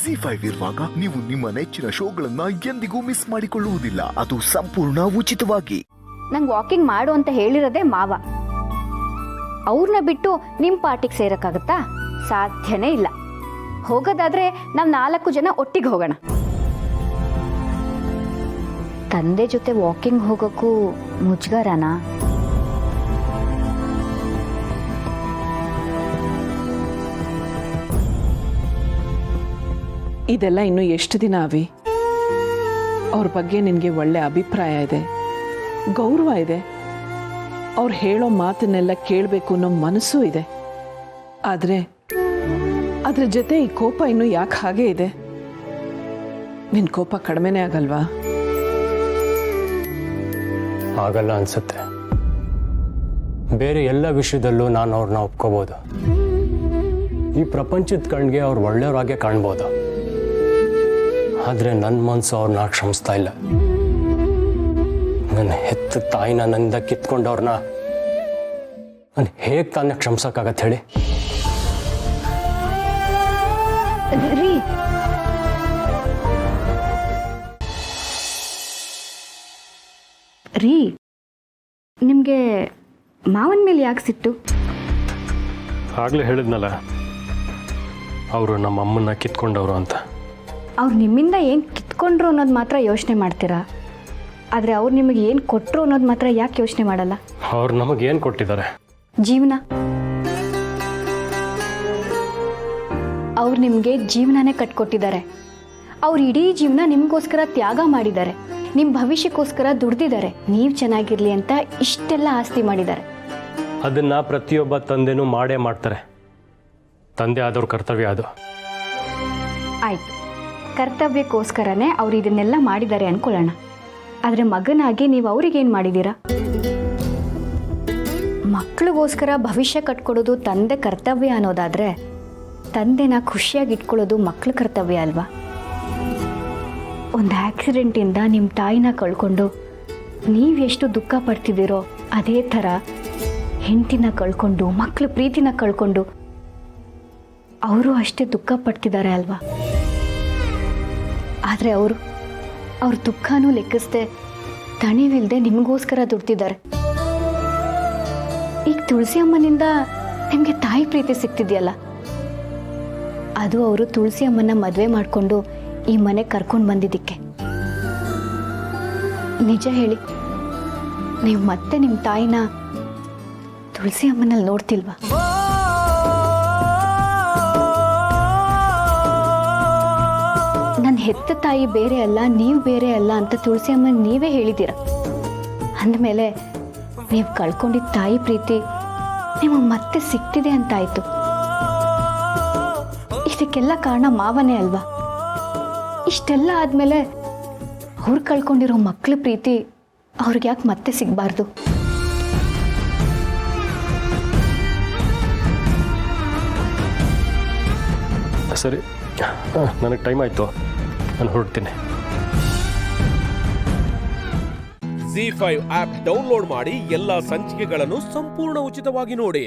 ZEE5 ಇರುವಾಗ ನೀವು ನಿಮ್ಮ ನೆಚ್ಚಿನ ಶೋಗಳನ್ನ ಎಂದಿಗೂ ಮಿಸ್ ಮಾಡಿಕೊಳ್ಳುವುದಿಲ್ಲ. ಅದು ಸಂಪೂರ್ಣ ಉಚಿತವಾಗಿ. ನಂಗೆ ವಾಕಿಂಗ್ ಮಾಡು ಅಂತ ಹೇಳಿರೋದೇ ಮಾವ. ಅವ್ರನ್ನ ಬಿಟ್ಟು ನಿಮ್ಮ ಪಾರ್ಟಿಗೆ ಸೇರಕ್ಕಾಗತ್ತಾ? ಸಾಧ್ಯನೇ ಇಲ್ಲ. ಹೋಗೋದಾದ್ರೆ ನಾವು 4 ಜನ ಒಟ್ಟಿಗೆ ಹೋಗೋಣ. ತಂದೆ ಜೊತೆ ವಾಕಿಂಗ್ ಹೋಗೋಕ್ಕೂ ಮುಜುಗರನಾ? ಇದೆಲ್ಲ ಇನ್ನು ಎಷ್ಟು ದಿನ ಅವಿ? ಅವ್ರ ಬಗ್ಗೆ ನಿನಗೆ ಒಳ್ಳೆ ಅಭಿಪ್ರಾಯ ಇದೆ, ಗೌರವ ಇದೆ, ಅವ್ರು ಹೇಳೋ ಮಾತನ್ನೆಲ್ಲ ಕೇಳಬೇಕು ಅನ್ನೋ ಮನಸ್ಸೂ ಇದೆ. ಆದರೆ ಅದ್ರ ಜೊತೆ ಈ ಕೋಪ ಇನ್ನು ಯಾಕೆ ಹಾಗೆ ಇದೆ? ನಿನ್ನ ಕೋಪ ಕಡಿಮೆನೇ ಆಗಲ್ವಾ? ಆಗಲ್ಲ ಅನ್ಸುತ್ತೆ. ಬೇರೆ ಎಲ್ಲ ವಿಷಯದಲ್ಲೂ ನಾನು ಅವ್ರನ್ನ ಒಪ್ಕೋಬೋದು. ಈ ಪ್ರಪಂಚದ ಕಣ್ಗೆ ಅವ್ರು ಒಳ್ಳೆಯವ್ರಾಗೆ ಕಾಣ್ಬೋದು. ಆದರೆ ನನ್ನ ಮನಸ್ಸು ಅವ್ರನ್ನ ಕ್ಷಮಿಸ್ತಾ ಇಲ್ಲ. ನನ್ನ ಹೆತ್ತ ತಾಯಿನ ನನ್ನಿಂದ ಕಿತ್ಕೊಂಡವ್ರನ್ನ ನಾನು ಹೇಗೆ ತಾನೇ ಕ್ಷಮಿಸೋಕ್ಕಾಗತ್ತೆ ಹೇಳಿ? ರೀ, ನಿಮಗೆ ಮಾವನ ಮೇಲೆ ಯಾಕೆ ಸಿಟ್ಟು? ಆಗಲೇ ಹೇಳಿದ್ನಲ್ಲ, ಅವರು ನಮ್ಮ ಅಮ್ಮನ್ನ ಕಿತ್ಕೊಂಡವರು ಅಂತ. ಅವ್ರು ನಿಮ್ಮಿಂದ ಏನು ಕಿತ್ಕೊಂಡ್ರು ಅನ್ನೋದು ಮಾತ್ರ ಯೋಚನೆ ಮಾಡ್ತೀರಾ, ಆದರೆ ಅವ್ರು ನಿಮಗೆ ಏನು ಕೊಟ್ಟರು ಅನ್ನೋದು ಮಾತ್ರ ಯಾಕೆ ಯೋಚನೆ ಮಾಡಲ್ಲ? ಅವ್ರು ನಮಗೇನು ಕೊಟ್ಟಿದ್ದಾರೆ? ಜೀವನ. ಅವ್ರು ನಿಮಗೆ ಜೀವನನೇ ಕಟ್ಕೊಟ್ಟಿದ್ದಾರೆ. ಅವ್ರು ಇಡೀ ಜೀವನ ನಿಮಗೋಸ್ಕರ ತ್ಯಾಗ ಮಾಡಿದ್ದಾರೆ, ನಿಮ್ಮ ಭವಿಷ್ಯಕ್ಕೋಸ್ಕರ ದುಡ್ದಿದ್ದಾರೆ, ನೀವು ಚೆನ್ನಾಗಿರಲಿ ಅಂತ ಇಷ್ಟೆಲ್ಲ ಆಸ್ತಿ ಮಾಡಿದ್ದಾರೆ. ಅದನ್ನು ಪ್ರತಿಯೊಬ್ಬ ತಂದೆನೂ ಮಾಡೇ ಮಾಡ್ತಾರೆ. ತಂದೆ ಆದವ್ರ ಕರ್ತವ್ಯ ಅದು. ಆಯಿತು, ಕರ್ತವ್ಯಕ್ಕೋಸ್ಕರನೇ ಅವ್ರು ಇದನ್ನೆಲ್ಲ ಮಾಡಿದ್ದಾರೆ ಅಂದ್ಕೊಳ್ಳೋಣ. ಆದರೆ ಮಗನಾಗಿ ನೀವು ಅವ್ರಿಗೇನು ಮಾಡಿದ್ದೀರಾ? ಮಕ್ಕಳಿಗೋಸ್ಕರ ಭವಿಷ್ಯ ಕಟ್ಕೊಡೋದು ತಂದೆ ಕರ್ತವ್ಯ ಅನ್ನೋದಾದರೆ, ತಂದೆನ ಖುಷಿಯಾಗಿ ಇಟ್ಕೊಳ್ಳೋದು ಮಕ್ಕಳ ಕರ್ತವ್ಯ ಅಲ್ವಾ? ಒಂದು ಆಕ್ಸಿಡೆಂಟಿಂದ ನಿಮ್ಮ ತಾಯಿನ ಕಳ್ಕೊಂಡು ನೀವು ಎಷ್ಟು ದುಃಖ ಪಡ್ತಿದ್ದೀರೋ, ಅದೇ ಥರ ಹೆಂಡತಿನ ಕಳ್ಕೊಂಡು ಮಕ್ಕಳ ಪ್ರೀತಿನ ಕಳ್ಕೊಂಡು ಅವರು ಅಷ್ಟೇ ದುಃಖ ಪಡ್ತಿದ್ದಾರೆ ಅಲ್ವಾ? ಆದರೆ ಅವ್ರ ದುಃಖನೂ ಲೆಕ್ಕಿಸದೆ ತಣಿವಿಲ್ಲದೆ ನಿಮಗೋಸ್ಕರ ದುಡ್ತಿದ್ದಾರೆ. ಈಗ ತುಳಸಿ ಅಮ್ಮನಿಂದ ನಿಮಗೆ ತಾಯಿ ಪ್ರೀತಿ ಸಿಗ್ತಿದೆಯಲ್ಲ, ಅದು ಅವರು ತುಳಸಿ ಅಮ್ಮನ ಮದುವೆ ಮಾಡಿಕೊಂಡು ಈ ಮನೆ ಕರ್ಕೊಂಡು ಬಂದಿದ್ದಕ್ಕೆ. ನಿಜ ಹೇಳಿ, ನೀವು ಮತ್ತೆ ನಿಮ್ಮ ತಾಯಿನ ತುಳಸಿ ಅಮ್ಮನಲ್ಲಿ ನೋಡ್ತಿಲ್ವಾ? ನನ್ನ ಹೆತ್ತ ತಾಯಿ ಬೇರೆ ಅಲ್ಲ, ನೀವು ಬೇರೆ ಅಲ್ಲ ಅಂತ ತುಳಸಿ ಅಮ್ಮನ ನೀವೇ ಹೇಳಿದ್ದೀರ. ಅಂದಮೇಲೆ ನೀವು ಕಳ್ಕೊಂಡಿದ್ದ ತಾಯಿ ಪ್ರೀತಿ ನಿಮಗೆ ಮತ್ತೆ ಸಿಗ್ತಿದೆ ಅಂತಾಯಿತು. ಇದಕ್ಕೆಲ್ಲ ಕಾರಣ ಮಾವನೇ ಅಲ್ವಾ? ಇಷ್ಟೆಲ್ಲ ಆದಮೇಲೆ ಅವ್ರು ಕಳ್ಕೊಂಡಿರೋ ಮಕ್ಕಳ ಪ್ರೀತಿ ಅವ್ರಿಗೆ ಯಾಕೆ ಮತ್ತೆ ಸಿಗಬಾರ್ದು? ಸರಿ, ನನಗೆ ಟೈಮ್ ಆಯಿತು, ನಾನು ಹೊರಡ್ತೀನಿ. ZEE5 ಆಪ್ ಡೌನ್ಲೋಡ್ ಮಾಡಿ ಎಲ್ಲಾ ಸಂಚಿಕೆಗಳನ್ನು ಸಂಪೂರ್ಣ ಉಚಿತವಾಗಿ ನೋಡಿ.